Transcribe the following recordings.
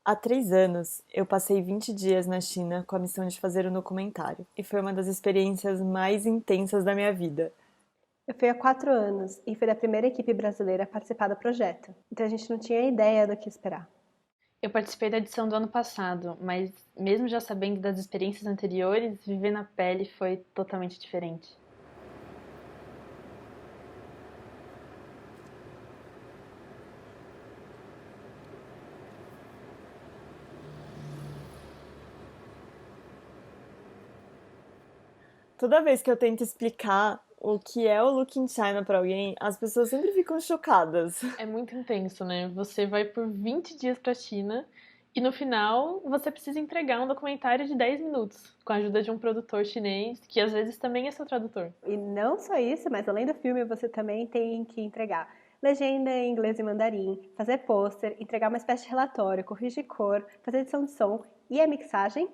Há 3 anos, eu passei 20 dias na China com a missão de fazer um documentário, e foi uma das experiências mais intensas da minha vida. Eu fui há 4 anos e fui da primeira equipe brasileira a participar do projeto, então a gente não tinha ideia do que esperar. Eu participei da edição do ano passado, mas mesmo já sabendo das experiências anteriores, viver na pele foi totalmente diferente. Toda vez que eu tento explicar o que é o Look in China pra alguém, as pessoas sempre ficam chocadas. É muito intenso, né? Você vai por 20 dias para a China e no final você precisa entregar um documentário de 10 minutos, com a ajuda de um produtor chinês, que às vezes também é seu tradutor. E não só isso, mas além do filme você também tem que entregar legenda em inglês e mandarim, fazer pôster, entregar uma espécie de relatório, corrigir cor, fazer edição de som e a mixagem.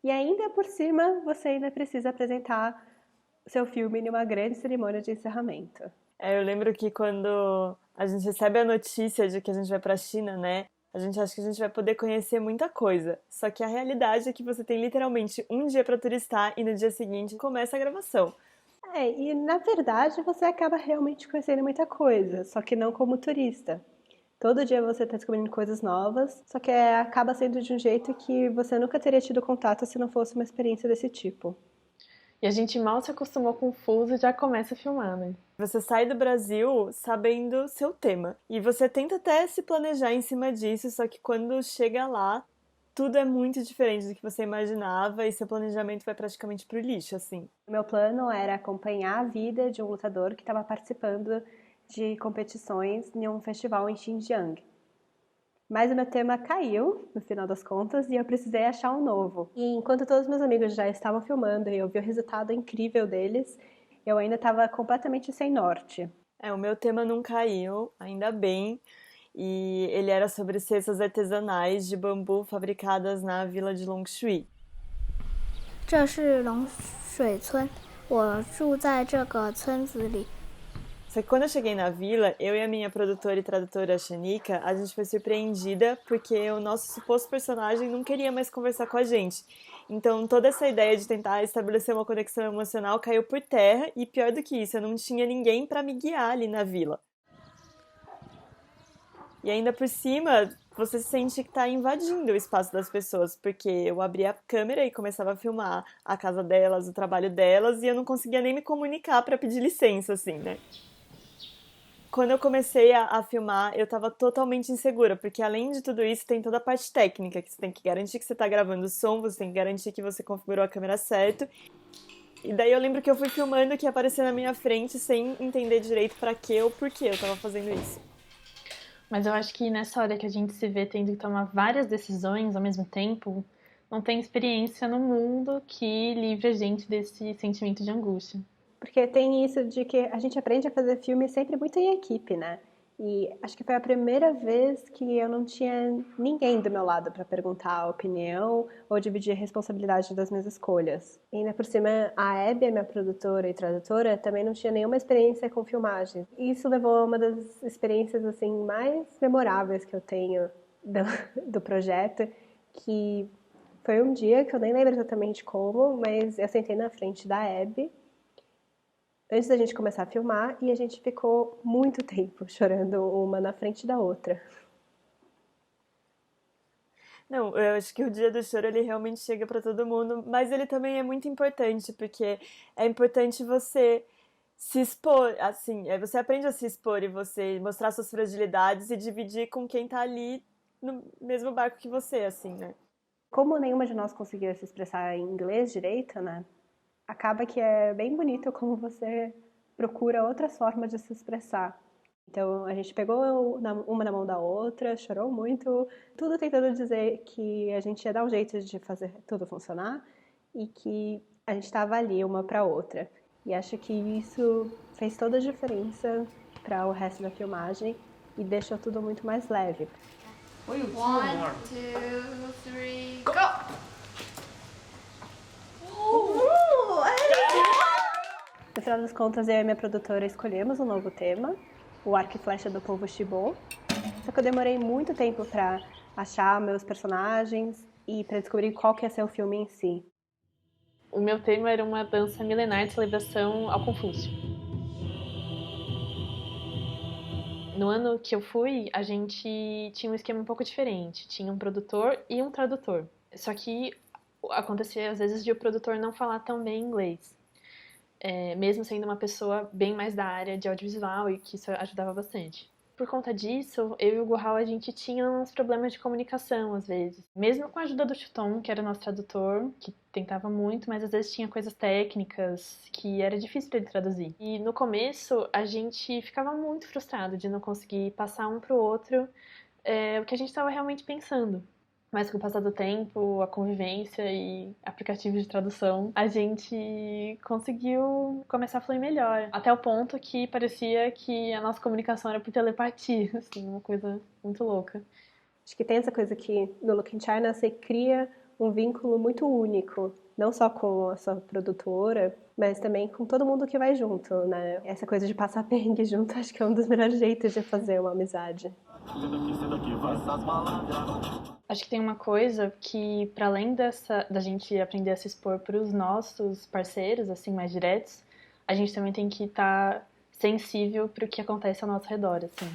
E ainda por cima você ainda precisa apresentar seu filme em uma grande cerimônia de encerramento. Eu lembro que quando a gente recebe a notícia de que a gente vai pra China, né? A gente acha que a gente vai poder conhecer muita coisa. Só que a realidade é que você tem literalmente um dia pra turistar e no dia seguinte começa a gravação. E na verdade você acaba realmente conhecendo muita coisa, só que não como turista. Todo dia você está descobrindo coisas novas, só que acaba sendo de um jeito que você nunca teria tido contato se não fosse uma experiência desse tipo. E a gente mal se acostumou com o fuso e já começa a filmar, né? Você sai do Brasil sabendo seu tema. E você tenta até se planejar em cima disso, só que quando chega lá, tudo é muito diferente do que você imaginava e seu planejamento vai praticamente pro lixo, assim. O meu plano era acompanhar a vida de um lutador que estava participando de competições em um festival em Xinjiang. Mas o meu tema caiu, no final das contas, e eu precisei achar um novo. E enquanto todos meus amigos já estavam filmando e eu vi o resultado incrível deles, eu ainda estava completamente sem norte. O meu tema não caiu, ainda bem. E ele era sobre cestas artesanais de bambu fabricadas na vila de Longshui. 这是龙水村，我住在这个村子里。Só que quando eu cheguei na vila, eu e a minha produtora e tradutora Shanika, a gente foi surpreendida porque o nosso suposto personagem não queria mais conversar com a gente. Então toda essa ideia de tentar estabelecer uma conexão emocional caiu por terra e pior do que isso, eu não tinha ninguém para me guiar ali na vila. E ainda por cima, você sente que tá invadindo o espaço das pessoas, porque eu abria a câmera e começava a filmar a casa delas, o trabalho delas, e eu não conseguia nem me comunicar para pedir licença, assim, né? Quando eu comecei a filmar, eu tava totalmente insegura, porque além de tudo isso, tem toda a parte técnica, que você tem que garantir que você tá gravando o som, você tem que garantir que você configurou a câmera certo. E daí eu lembro que eu fui filmando que ia aparecer na minha frente sem entender direito pra quê ou por que eu tava fazendo isso. Mas eu acho que nessa hora que a gente se vê tendo que tomar várias decisões ao mesmo tempo, não tem experiência no mundo que livre a gente desse sentimento de angústia. Porque tem isso de que a gente aprende a fazer filme sempre muito em equipe, né? E acho que foi a primeira vez que eu não tinha ninguém do meu lado para perguntar a opinião ou dividir a responsabilidade das minhas escolhas. E ainda por cima, a Abby, a minha produtora e tradutora, também não tinha nenhuma experiência com filmagem. E isso levou a uma das experiências assim mais memoráveis que eu tenho do projeto, que foi um dia que eu nem lembro exatamente como, mas eu sentei na frente da Abby antes da gente começar a filmar e a gente ficou muito tempo chorando uma na frente da outra. Não, eu acho que o dia do choro ele realmente chega pra todo mundo, mas ele também é muito importante, porque é importante você se expor, assim, você aprende a se expor e você mostrar suas fragilidades e dividir com quem tá ali no mesmo barco que você, assim, né? Como nenhuma de nós conseguia se expressar em inglês direito, né? Acaba que é bem bonito como você procura outras formas de se expressar. Então a gente pegou uma na mão da outra, chorou muito, tudo tentando dizer que a gente ia dar um jeito de fazer tudo funcionar e que a gente estava ali uma para outra. E acho que isso fez toda a diferença para o resto da filmagem e deixou tudo muito mais leve. One, two, three, go! No final das contas, eu e minha produtora escolhemos um novo tema, o arco e flecha do povo Shibô. Só que eu demorei muito tempo para achar meus personagens e para descobrir qual que ia ser o filme em si. O meu tema era uma dança milenar de celebração ao Confúcio. No ano que eu fui, a gente tinha um esquema um pouco diferente. Tinha um produtor e um tradutor. Só que acontecia às vezes de o produtor não falar tão bem inglês. Mesmo sendo uma pessoa bem mais da área de audiovisual e que isso ajudava bastante. Por conta disso, eu e o Guhao, a gente tinha uns problemas de comunicação, às vezes. Mesmo com a ajuda do Chuton, que era nosso tradutor, que tentava muito, mas às vezes tinha coisas técnicas que era difícil para ele traduzir. E no começo, a gente ficava muito frustrado de não conseguir passar um pro outro o que a gente estava realmente pensando. Mas com o passar do tempo, a convivência e aplicativos de tradução, a gente conseguiu começar a fluir melhor. Até o ponto que parecia que a nossa comunicação era por telepatia, assim, uma coisa muito louca. Acho que tem essa coisa que no Look in China você cria um vínculo muito único, não só com a sua produtora, mas também com todo mundo que vai junto, né? Essa coisa de passar perrengue junto, acho que é um dos melhores jeitos de fazer uma amizade. Acho que tem uma coisa que, para além da gente aprender a se expor para os nossos parceiros, assim, mais diretos, a gente também tem que estar sensível para o que acontece ao nosso redor, assim.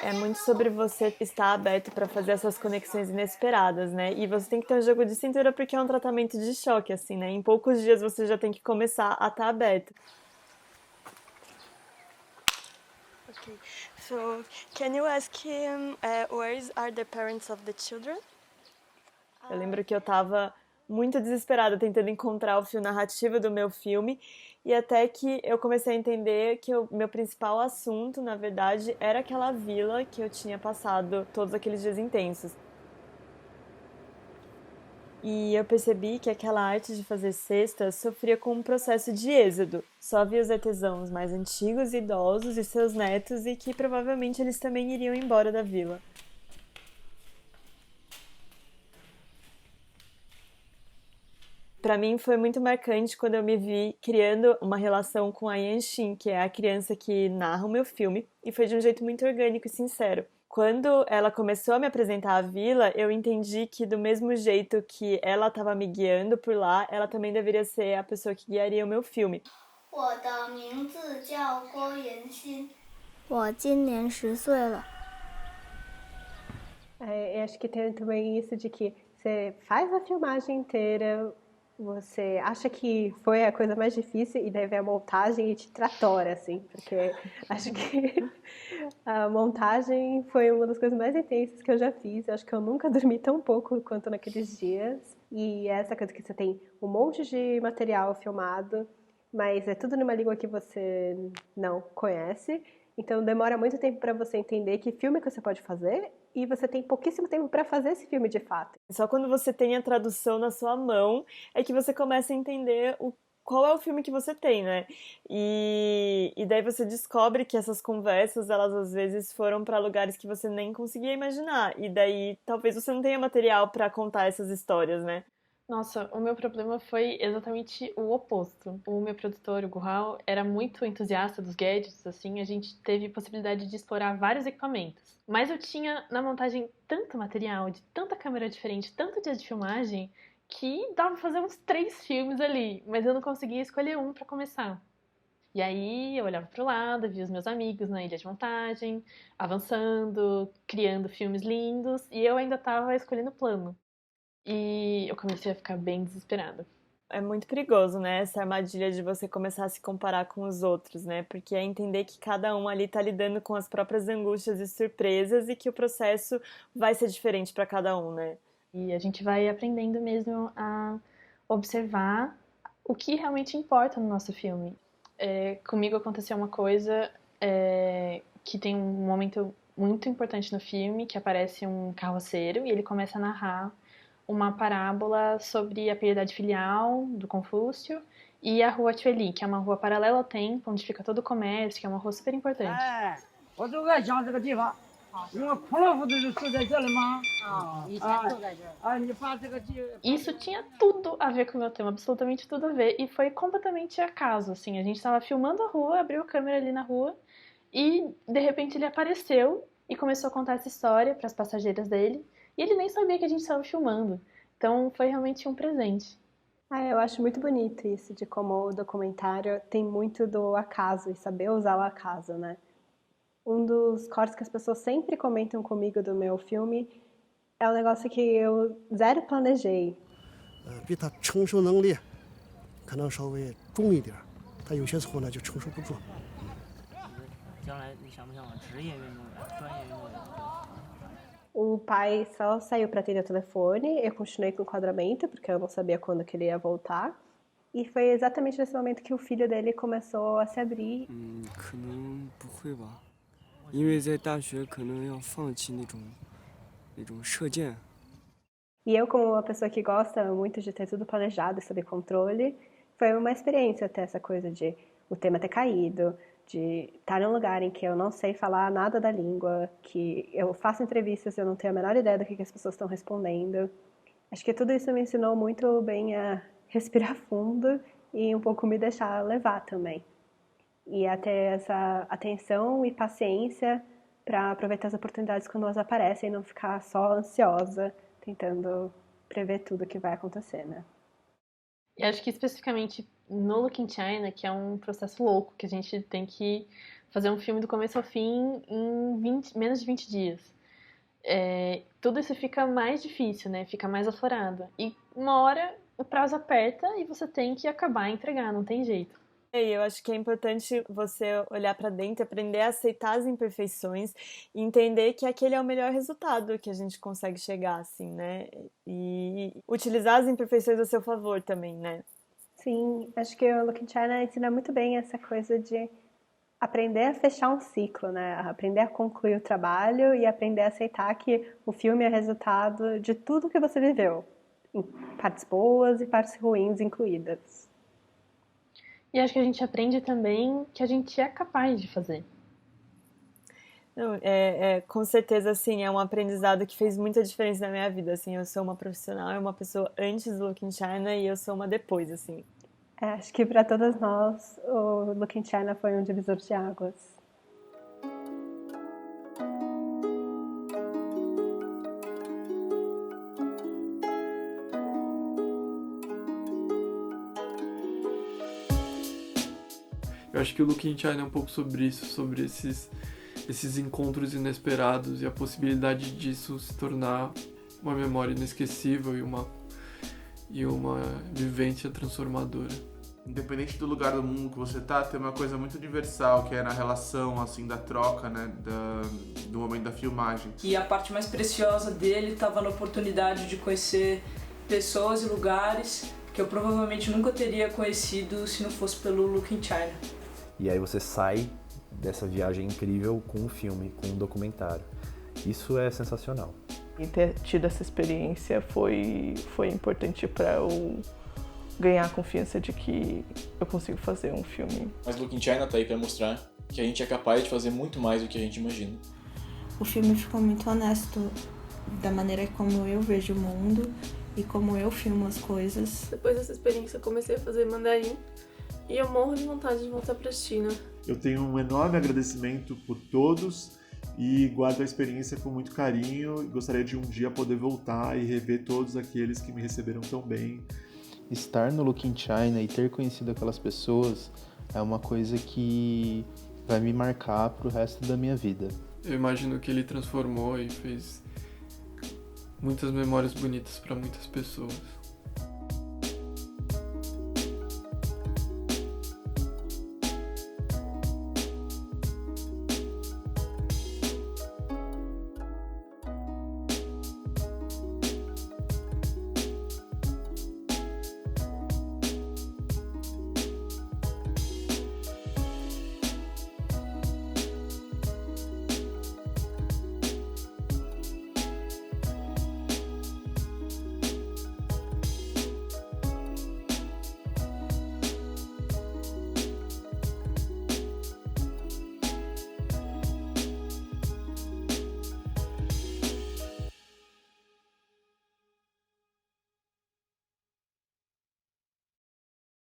É muito sobre você estar aberto para fazer essas conexões inesperadas, né? E você tem que ter um jogo de cintura porque é um tratamento de choque, assim, né? Em poucos dias você já tem que começar a estar aberto. Okay, so can you ask him where are the parents of the children? Eu lembro que eu tava muito desesperada tentando encontrar o fio narrativo do meu filme e até que eu comecei a entender que o meu principal assunto, na verdade, era aquela vila que eu tinha passado todos aqueles dias intensos. E eu percebi que aquela arte de fazer cestas sofria com um processo de êxodo. Só havia os artesãos mais antigos e idosos e seus netos e que provavelmente eles também iriam embora da vila. Para mim foi muito marcante quando eu me vi criando uma relação com a Yanshin, que é a criança que narra o meu filme, e foi de um jeito muito orgânico e sincero. Quando ela começou a me apresentar a vila, eu entendi que do mesmo jeito que ela estava me guiando por lá, ela também deveria ser a pessoa que guiaria o meu filme. 我的名字叫郭妍欣，我今年10岁了。 Eu acho que tem também isso de que você faz a filmagem inteira, você acha que foi a coisa mais difícil e daí vem a montagem e te tratora, assim, porque acho que a montagem foi uma das coisas mais intensas que eu já fiz. Eu acho que eu nunca dormi tão pouco quanto naqueles dias. E essa coisa que você tem um monte de material filmado, mas é tudo numa língua que você não conhece. Então demora muito tempo para você entender que filme que você pode fazer e você tem pouquíssimo tempo para fazer esse filme de fato. Só quando você tem a tradução na sua mão é que você começa a entender qual é o filme que você tem, né? E daí você descobre que essas conversas, elas às vezes foram para lugares que você nem conseguia imaginar. E daí talvez você não tenha material para contar essas histórias, né? Nossa, o meu problema foi exatamente o oposto. O meu produtor, o Guhao, era muito entusiasta dos gadgets, assim, a gente teve possibilidade de explorar vários equipamentos. Mas eu tinha na montagem tanto material, de tanta câmera diferente, tanto dia de filmagem, que dava pra fazer uns 3 filmes ali, mas eu não conseguia escolher um pra começar. E aí eu olhava pro lado, via os meus amigos na ilha de montagem, avançando, criando filmes lindos, e eu ainda tava escolhendo plano. E eu comecei a ficar bem desesperada. É muito perigoso, né? Essa armadilha de você começar a se comparar com os outros, né? Porque é entender que cada um ali tá lidando com as próprias angústias e surpresas e que o processo vai ser diferente para cada um, né? E a gente vai aprendendo mesmo a observar o que realmente importa no nosso filme. Comigo aconteceu uma coisa que tem um momento muito importante no filme, que aparece um carroceiro e ele começa a narrar uma parábola sobre a piedade filial do Confúcio e a rua Chueli, que é uma rua paralela ao templo, onde fica todo o comércio, que é uma rua super importante. Isso tinha tudo a ver com o meu tema, absolutamente tudo a ver, e foi completamente acaso, assim, a gente estava filmando a rua, abriu a câmera ali na rua, e de repente ele apareceu e começou a contar essa história para as passageiras dele, e ele nem sabia que a gente estava filmando. Então foi realmente um presente. Eu acho muito bonito isso, de como o documentário tem muito do acaso e saber usar o acaso, né? Um dos cortes que as pessoas sempre comentam comigo do meu filme é um negócio que eu zero planejei. 比他承受能力可能稍微重一点，他有些时候呢就承受不住。将来你想不想往职业运动员、专业运动员？ O pai só saiu para atender o telefone, eu continuei com o enquadramento, porque eu não sabia quando que ele ia voltar. E foi exatamente nesse momento que o filho dele começou a se abrir. 可能不会吧，因为在大学可能要放弃那种射箭。 E eu, como uma pessoa que gosta muito de ter tudo planejado e sob controle, foi uma experiência ter essa coisa de o tema ter caído, de estar num lugar em que eu não sei falar nada da língua, que eu faço entrevistas e eu não tenho a menor ideia do que as pessoas estão respondendo. Acho que tudo isso me ensinou muito bem a respirar fundo e um pouco me deixar levar também. E a ter essa atenção e paciência para aproveitar as oportunidades quando elas aparecem e não ficar só ansiosa, tentando prever tudo que vai acontecer, né? E acho que especificamente no Look in China, que é um processo louco, que a gente tem que fazer um filme do começo ao fim em menos de 20 dias. Tudo isso fica mais difícil, né? Fica mais aflorado. E uma hora o prazo aperta e você tem que acabar e entregar, não tem jeito. E eu acho que é importante você olhar para dentro, aprender a aceitar as imperfeições e entender que aquele é o melhor resultado que a gente consegue chegar, assim, né? E utilizar as imperfeições a seu favor também, né? Sim, acho que o Look in China ensina muito bem essa coisa de aprender a fechar um ciclo, né? Aprender a concluir o trabalho e aprender a aceitar que o filme é resultado de tudo que você viveu, em partes boas e partes ruins incluídas. E acho que a gente aprende também que a gente é capaz de fazer. Não, com certeza, assim, é um aprendizado que fez muita diferença na minha vida, assim, eu sou uma profissional, uma pessoa antes do Look in China e eu sou uma depois, assim. Acho que para todas nós, o Look in China foi um divisor de águas. Eu acho que o Look in China é um pouco sobre isso, sobre esses encontros inesperados e a possibilidade disso se tornar uma memória inesquecível e uma vivência transformadora. Independente do lugar do mundo que você tá, tem uma coisa muito universal, que é na relação, assim, da troca, né, do momento da filmagem. E a parte mais preciosa dele estava na oportunidade de conhecer pessoas e lugares que eu provavelmente nunca teria conhecido se não fosse pelo Look in China. E aí você sai dessa viagem incrível com um filme, com um documentário. Isso é sensacional. E ter tido essa experiência foi importante para eu ganhar a confiança de que eu consigo fazer um filme. Mas Look in China tá aí para mostrar que a gente é capaz de fazer muito mais do que a gente imagina. O filme ficou muito honesto da maneira como eu vejo o mundo e como eu filmo as coisas. Depois dessa experiência eu comecei a fazer mandarim e eu morro de vontade de voltar para a China. Eu tenho um enorme agradecimento por todos e guardo a experiência com muito carinho e gostaria de um dia poder voltar e rever todos aqueles que me receberam tão bem. Estar no Look in China e ter conhecido aquelas pessoas é uma coisa que vai me marcar pro resto da minha vida. Eu imagino que ele transformou e fez muitas memórias bonitas para muitas pessoas.